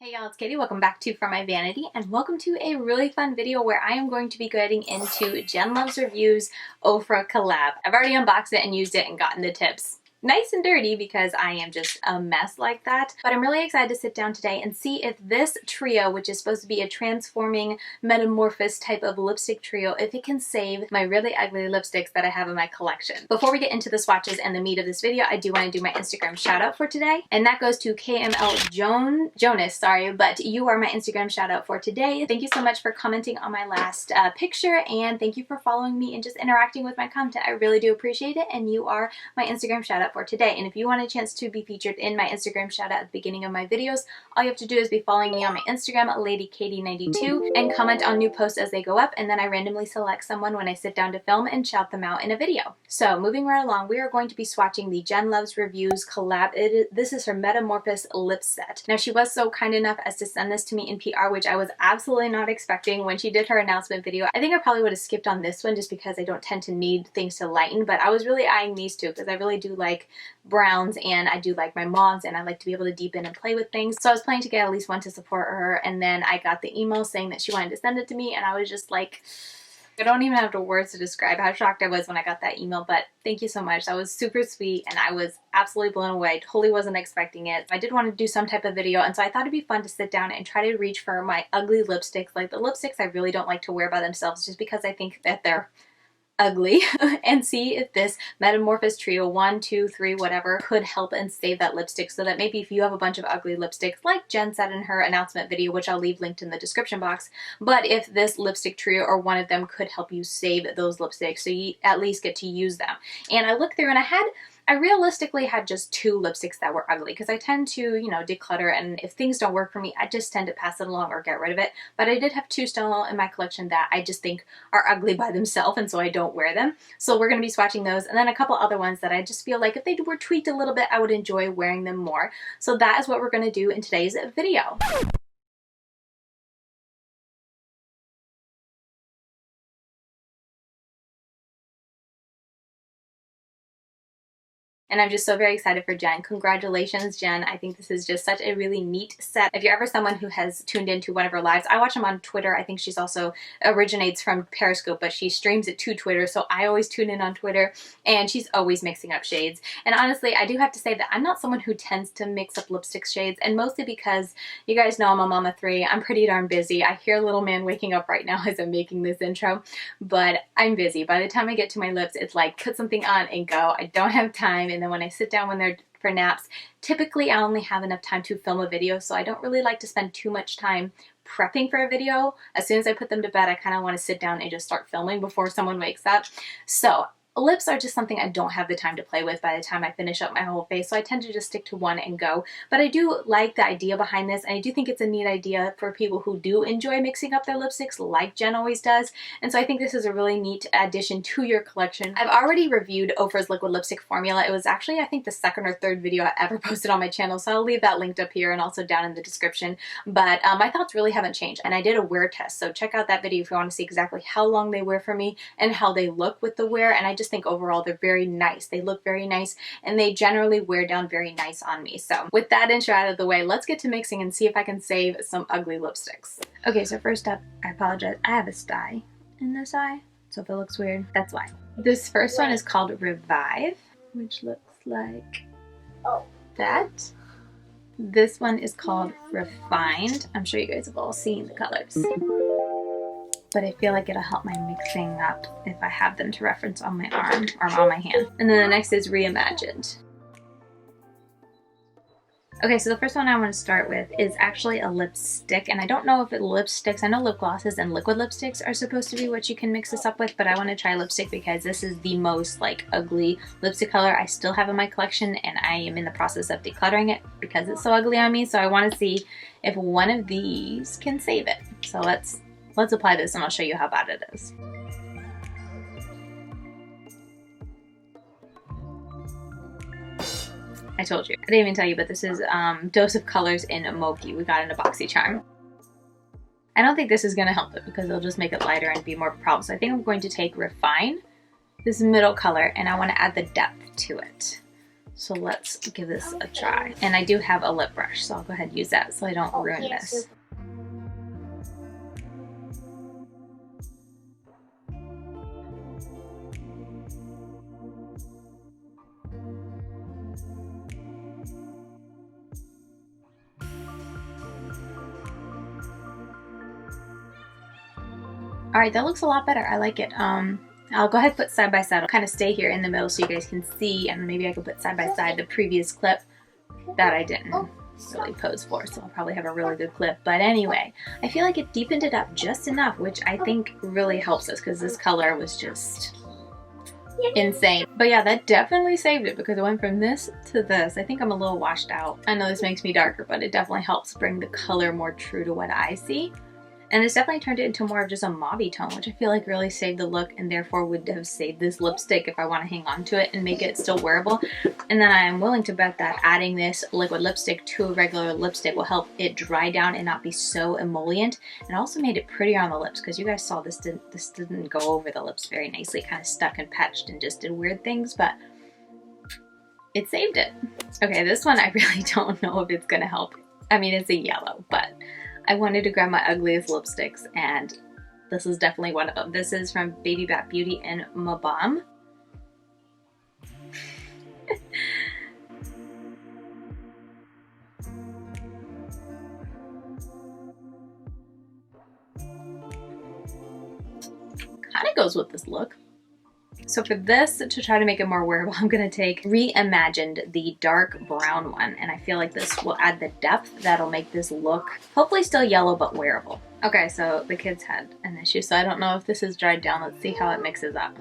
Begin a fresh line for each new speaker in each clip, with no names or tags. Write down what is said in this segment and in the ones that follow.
Hey y'all, it's Katie. Welcome back to From My Vanity, and welcome to a really fun video where I am going to be getting into JenLuvsReviews OFRA Collab. I've already unboxed it and used it and gotten the tips nice and dirty because I am just a mess like that. But I'm really excited to sit down today and see if this trio, which is supposed to be a transforming metamorphosis type of lipstick trio, if it can save my really ugly lipsticks that I have in my collection. Before we get into the swatches and the meat of this video, I do want to do my Instagram shout out for today, and that goes to KML Jonas, sorry, but you are my Instagram shout out for today. Thank you so much for commenting on my last picture, and thank you for following me and just interacting with my content. I really do appreciate it, and you are my Instagram shout out for today. And if you want a chance to be featured in my Instagram shout out at the beginning of my videos, all you have to do is be following me on my Instagram, LadyKatie92, and comment on new posts as they go up, and then I randomly select someone when I sit down to film and shout them out in a video. So moving right along, we are going to be swatching the JenLuvsReviews Collab. This is her Metamorphasis Lip Set. Now, she was so kind enough as to send this to me in PR, which I was absolutely not expecting when she did her announcement video. I think I probably would have skipped on this one just because I don't tend to need things to lighten, but I was really eyeing these two because I really do like browns and I do like my mauves and I like to be able to deepen and play with things. So I was planning to get at least one to support her, and then I got the email saying that she wanted to send it to me, and I was just like, I don't even have the words to describe how shocked I was when I got that email, but thank you so much. That was super sweet and I was absolutely blown away. I totally wasn't expecting it. I did want to do some type of video, and so I thought it'd be fun to sit down and try to reach for my ugly lipsticks, like the lipsticks I really don't like to wear by themselves just because I think that they're ugly, and see if this Metamorphosis Trio 1, 2, 3, whatever could help and save that lipstick, so that maybe if you have a bunch of ugly lipsticks like Jen said in her announcement video, which I'll leave linked in the description box, but if this lipstick trio or one of them could help you save those lipsticks so you at least get to use them. And I looked through and I realistically had just 2 lipsticks that were ugly because I tend to, you know, declutter, and if things don't work for me, I just tend to pass it along or get rid of it. But I did have 2 still in my collection that I just think are ugly by themselves, and so I don't wear them. So we're going to be swatching those, and then a couple other ones that I just feel like if they were tweaked a little bit, I would enjoy wearing them more. So that is what we're going to do in today's video. And I'm just so very excited for Jen. Congratulations, Jen. I think this is just such a really neat set. If you're ever someone who has tuned into one of her lives, I watch them on Twitter. I think she's also originates from Periscope, but she streams it to Twitter. So I always tune in on Twitter, and she's always mixing up shades. And honestly, I do have to say that I'm not someone who tends to mix up lipstick shades, and mostly because you guys know I'm a mama 3. I'm pretty darn busy. I hear little man waking up right now as I'm making this intro, but I'm busy. By the time I get to my lips, it's like put something on and go. I don't have time. And then when I sit down when they're for naps, typically I only have enough time to film a video, so I don't really like to spend too much time prepping for a video. As soon as I put them to bed, I kind of want to sit down and just start filming before someone wakes up. So lips are just something I don't have the time to play with by the time I finish up my whole face, so I tend to just stick to one and go. But I do like the idea behind this, and I do think it's a neat idea for people who do enjoy mixing up their lipsticks like Jen always does, and so I think this is a really neat addition to your collection. I've already reviewed OFRA's liquid lipstick formula. It was actually, I think, the 2nd or 3rd video I ever posted on my channel, so I'll leave that linked up here and also down in the description. But my thoughts really haven't changed, and I did a wear test, so check out that video if you want to see exactly how long they wear for me and how they look with the wear, and I just think overall they're very nice. They look very nice, and they generally wear down very nice on me. So with that intro out of the way, let's get to mixing and see if I can save some ugly lipsticks. Okay, so first up, I apologize, I have a sty in this eye, so if it looks weird, that's why. This first one is called Revive, which looks like that. This one is called Refined. I'm sure you guys have all seen the colors, but I feel like it'll help my mixing up if I have them to reference on my arm or on my hand. And then the next is Reimagined. Okay, so the first one I want to start with is actually a lipstick, and I don't know if it lipsticks. I know lip glosses and liquid lipsticks are supposed to be what you can mix this up with, but I want to try lipstick because this is the most like ugly lipstick color I still have in my collection, and I am in the process of decluttering it because it's so ugly on me. So I want to see if one of these can save it. So let's apply this and I'll show you how bad it is. I told you. I didn't even tell you, but this is Dose of Colors in Mochi. We got in a BoxyCharm. I don't think this is going to help it because it'll just make it lighter and be more of a problem. So I think I'm going to take Refine, this middle color, and I want to add the depth to it. So let's give this a try. And I do have a lip brush, so I'll go ahead and use that so I don't ruin this. All right, that looks a lot better. I like it. I'll go ahead and put side by side. I'll kind of stay here in the middle so you guys can see, and maybe I could put side by side the previous clip that I didn't really pose for, so I'll probably have a really good clip. But anyway, I feel like it deepened it up just enough, which I think really helps us because this color was just insane. But yeah, that definitely saved it because it went from this to this. I think I'm a little washed out. I know this makes me darker, but it definitely helps bring the color more true to what I see. And it's definitely turned it into more of just a mauve tone, which I feel like really saved the look and therefore would have saved this lipstick if I want to hang on to it and make it still wearable. And then I am willing to bet that adding this liquid lipstick to a regular lipstick will help it dry down and not be so emollient. And also made it prettier on the lips because you guys saw this didn't go over the lips very nicely. It kind of stuck and patched and just did weird things, but it saved it. Okay, this one I really don't know if it's going to help. I mean, it's a yellow, but I wanted to grab my ugliest lipsticks, and this is definitely one of them. This is from Baby Bat Beauty in Mabon. Kind of goes with this look. So for this, to try to make it more wearable, I'm going to take Reimagined, the dark brown one, and I feel like this will add the depth that'll make this look hopefully still yellow but wearable. Okay, so the kids had an issue, so I don't know if this is dried down. Let's see how it mixes up.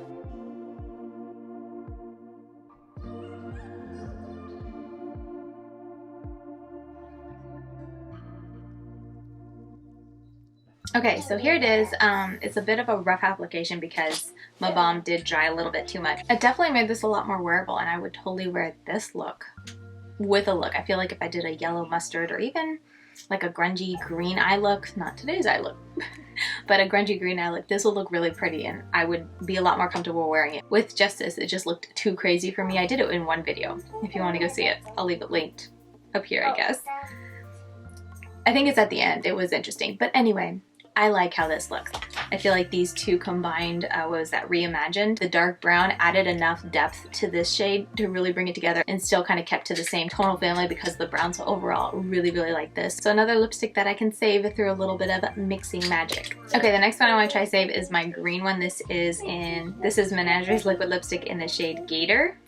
Okay, so here it is. It's a bit of a rough application because Mabon did dry a little bit too much. It definitely made this a lot more wearable, and I would totally wear this look with a look. I feel like if I did a yellow mustard or even like a grungy green eye look, not today's eye look, but a grungy green eye look, this will look really pretty and I would be a lot more comfortable wearing it. With just this, it just looked too crazy for me. I did it in one video. If you want to go see it, I'll leave it linked up here, I guess. I think it's at the end. It was interesting. But anyway, I like how this looks. I feel like these two combined, what was that, Reimagined? The dark brown added enough depth to this shade to really bring it together and still kind of kept to the same tonal family because of the brown. So overall, really, really like this. So another lipstick that I can save through a little bit of mixing magic. Okay, the next one I want to try save is my green one. This is Menagerie's liquid lipstick in the shade Gator.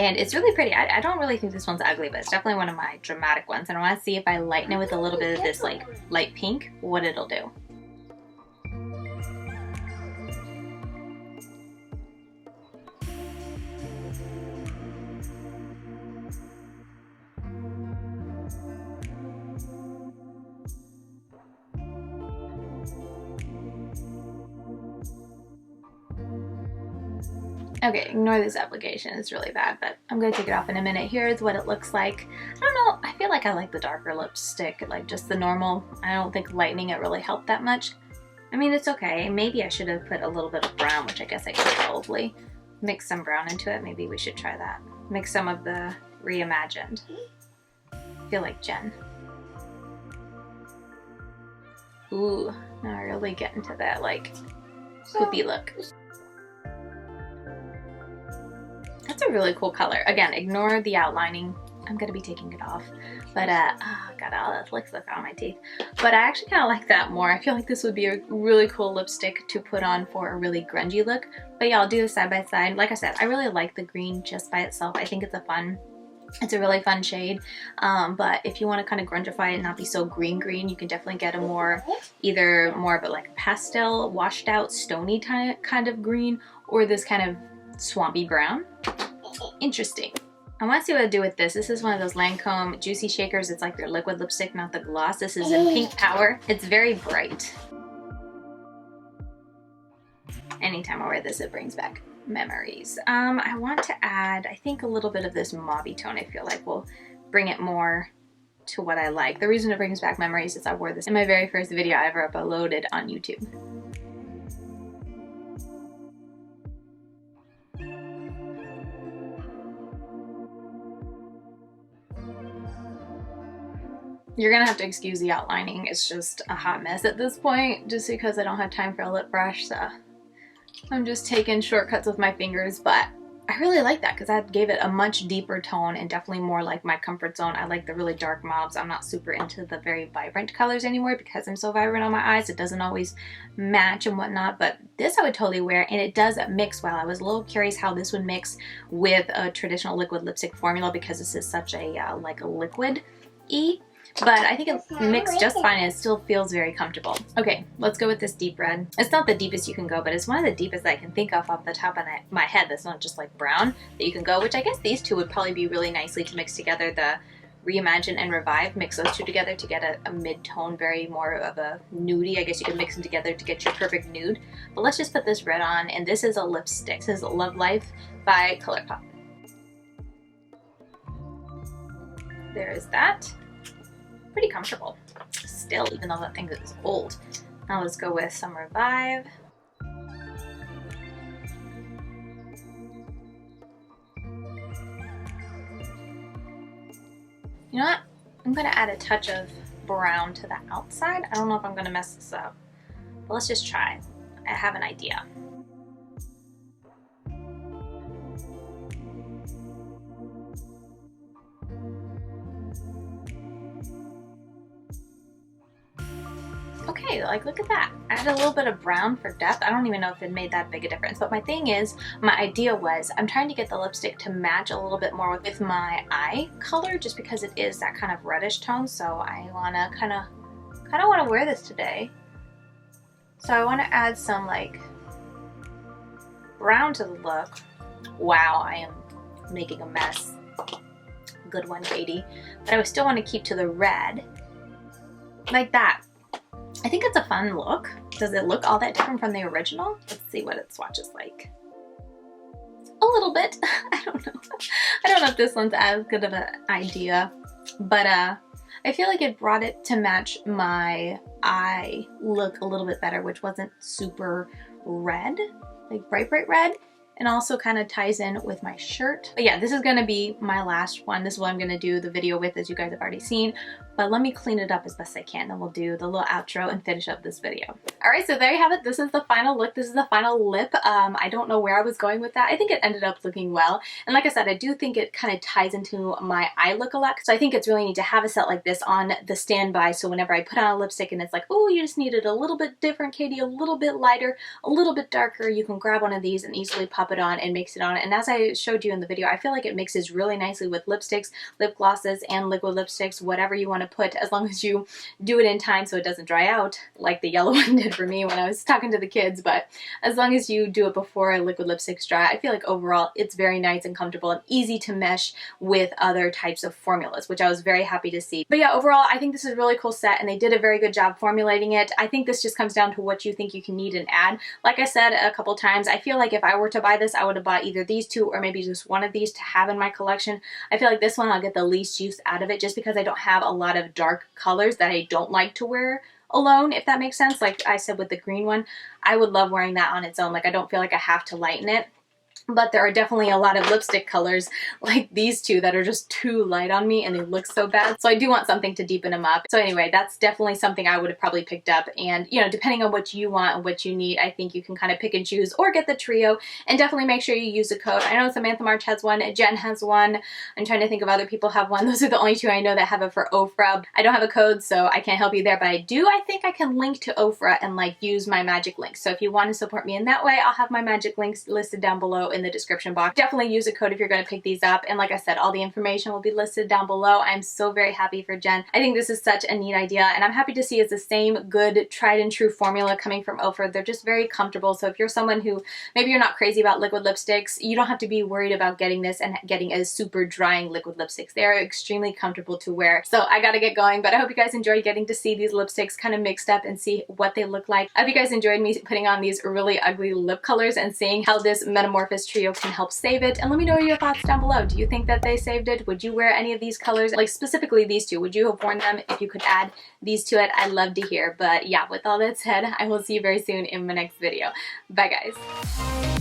And it's really pretty. I don't really think this one's ugly, but it's definitely one of my dramatic ones. And I want to see if I lighten it with a little bit of this like light pink, what it'll do. Okay, ignore this application, it's really bad, but I'm gonna take it off in a minute. Here's what it looks like. I don't know, I feel like I like the darker lipstick, like just the normal. I don't think lightening it really helped that much. I mean, it's okay. Maybe I should have put a little bit of brown, which I guess I could probably mix some brown into it. Maybe we should try that. Mix some of the Reimagined. I feel like Jen. Ooh, now I really get into that like poopy look. That's a really cool color. Again, ignore the outlining. I'm gonna be taking it off. But oh, got all that lipstick on my teeth. But I actually kind of like that more. I feel like this would be a really cool lipstick to put on for a really grungy look. But yeah, I'll do this side by side. Like I said, I really like the green just by itself. I think it's a really fun shade. But if you want to kind of grungify it and not be so green, you can definitely get a either more of a like pastel, washed out, stony kind of green, or this kind of swampy brown. Interesting. I want to see what I do with this. This is one of those Lancome Juicy Shakers. It's like their liquid lipstick, not the gloss. This is in Pink Power. It's very bright. Anytime I wear this, it brings back memories. I want to add, I think, a little bit of this mauve tone. I feel like will bring it more to what I like. The reason it brings back memories is I wore this in my very first video I ever uploaded on YouTube. You're gonna have to excuse the outlining. It's just a hot mess at this point, just because I don't have time for a lip brush, so I'm just taking shortcuts with my fingers. But I really like that because that gave it a much deeper tone and definitely more like my comfort zone. I like the really dark mauves. I'm not super into the very vibrant colors anymore because I'm so vibrant on my eyes. It doesn't always match and whatnot, but this I would totally wear, and it does mix well. I was a little curious how this would mix with a traditional liquid lipstick formula because this is such a like a liquid-y. But I think it mixed just fine and it still feels very comfortable. Okay, let's go with this deep red. It's not the deepest you can go, but it's one of the deepest that I can think of off the top of my head that's not just like brown that you can go, which I guess these two would probably be really nicely to mix together. The Reimagine and Revive, mix those two together to get a mid-tone, very more of a nudie. I guess you can mix them together to get your perfect nude. But let's just put this red on, and this is a lipstick. This is Love Life by Colourpop. There is that. Pretty comfortable still, even though that thing is old. Now let's go with some Revive. You know what? I'm gonna add a touch of brown to the outside. I don't know if I'm gonna mess this up, but let's just try. I have an idea. Okay, like look at that. I added a little bit of brown for depth. I don't even know if it made that big a difference, but my thing is, my idea was I'm trying to get the lipstick to match a little bit more with my eye color, just because it is that kind of reddish tone. So I wanna kind of want to wear this today. So I want to add some like brown to the look. Wow, I am making a mess. Good one, Katie. But I still want to keep to the red, like that. I think it's a fun look. Does it look all that different from the original? Let's see what it swatches like. A little bit. I don't know. I don't know if this one's as good of an idea, but I feel like it brought it to match my eye look a little bit better, which wasn't super red, like bright red. And also kind of ties in with my shirt. But yeah, this is gonna be my last one. This is what I'm gonna do the video with, as you guys have already seen. But let me clean it up as best I can, then we'll do the little outro and finish up this video. All right, so there you have it. This is the final look. This is the final lip. I don't know where I was going with that. I think it ended up looking well. And like I said, I do think it kind of ties into my eye look a lot. So I think it's really neat to have a set like this on the standby. So whenever I put on a lipstick and it's like, oh, you just needed a little bit different, Katie, a little bit lighter, a little bit darker, you can grab one of these and easily pop it on and mix it on. And as I showed you in the video, I feel like it mixes really nicely with lipsticks, lip glosses, and liquid lipsticks, whatever you want to put, as long as you do it in time so it doesn't dry out like the yellow one did for me when I was talking to the kids. But as long as you do it before liquid lipsticks dry, I feel like overall it's very nice and comfortable and easy to mesh with other types of formulas, which I was very happy to see. But yeah, overall I think this is a really cool set and they did a very good job formulating it. I think this just comes down to what you think you can need and add. Like I said a couple times, I feel like if I were to buy this, I would have bought either these two or maybe just one of these to have in my collection. I feel like this one I'll get the least use out of it just because I don't have a lot of dark colors that I don't like to wear alone, if that makes sense. Like I said with the green one, I would love wearing that on its own. Like I don't feel like I have to lighten it. But there are definitely a lot of lipstick colors like these two that are just too light on me and they look so bad. So I do want something to deepen them up. So anyway, that's definitely something I would have probably picked up. And you know, depending on what you want and what you need, I think you can kind of pick and choose or get the trio, and definitely make sure you use a code. I know Samantha March has one, Jen has one. I'm trying to think of other people have one. Those are the only two I know that have it for OFRA. I don't have a code, so I can't help you there, but I think I can link to OFRA and like use my magic link. So if you want to support me in that way, I'll have my magic links listed down below in the description box. Definitely use a code if you're going to pick these up. And like I said, all the information will be listed down below. I'm so very happy for Jen. I think this is such a neat idea, and I'm happy to see it's the same good tried and true formula coming from OFRA. They're just very comfortable. So if you're someone who maybe you're not crazy about liquid lipsticks, you don't have to be worried about getting this and getting a super drying liquid lipsticks. They are extremely comfortable to wear. So I gotta get going, but I hope you guys enjoyed getting to see these lipsticks kind of mixed up and see what they look like. I hope you guys enjoyed me putting on these really ugly lip colors and seeing how this Metamorphasis trio can help save it. And let me know your thoughts down below. Do you think that they saved it? Would you wear any of these colors? Like specifically these two, would you have worn them if you could add these to it? I'd love to hear. But yeah, with all that said, I will see you very soon in my next video. Bye guys.